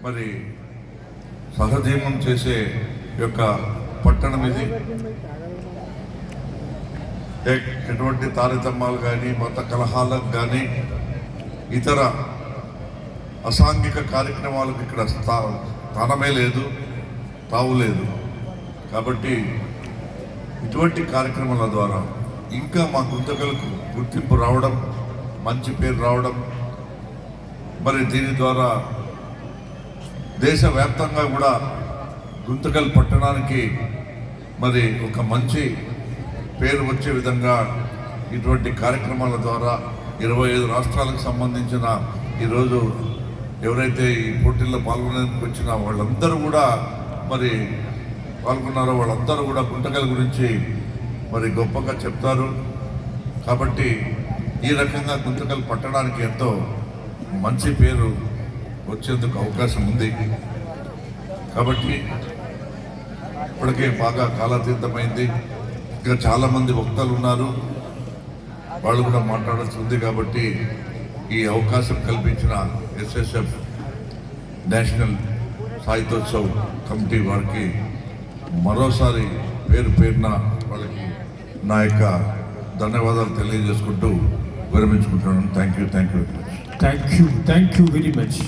మరి సహజీవనం చేసే యొక్క పట్టణం ఇది. ఎటువంటి తారతమ్యాలు కానీ మత కలహాలకు కానీ ఇతర అసాంఘిక కార్యక్రమాలకు ఇక్కడ స్థానమే లేదు, తావు లేదు. కాబట్టి ఇటువంటి కార్యక్రమాల ద్వారా ఇంకా మా గుంతకలకు గుర్తింపు రావడం, మంచి పేరు రావడం, మరి దీని ద్వారా దేశవ్యాప్తంగా కూడా గుంతకల్ పట్టణానికి మరి ఒక మంచి పేరు వచ్చే విధంగా ఇటువంటి కార్యక్రమాల ద్వారా 25 రాష్ట్రాలకు సంబంధించిన ఈరోజు ఎవరైతే ఈ పోటీల్లో పాల్గొనేందుకు వచ్చిన వాళ్ళందరూ కూడా మరి పాల్గొన్నారో వాళ్ళందరూ కూడా గుంతకల్ గురించి మరి గొప్పగా చెప్తారు. కాబట్టి ఈ రకంగా గుంతకల్ పట్టణానికి ఎంతో మంచి పేరు వచ్చేందుకు అవకాశం ఉంది. కాబట్టి ఇప్పటికే బాగా కాలాతీతమైంది. ఇంకా చాలామంది వక్తలు ఉన్నారు, వాళ్ళు కూడా మాట్లాడాల్సి ఉంది. కాబట్టి ఈ అవకాశం కల్పించిన ఎస్ఎస్ఎఫ్ నేషనల్ సాహిత్యోత్సవ్ కమిటీ వారికి మరోసారి పేరున వాళ్ళకి నా యొక్క ధన్యవాదాలు తెలియజేసుకుంటూ విరమించుకుంటున్నాను. Thank you very much.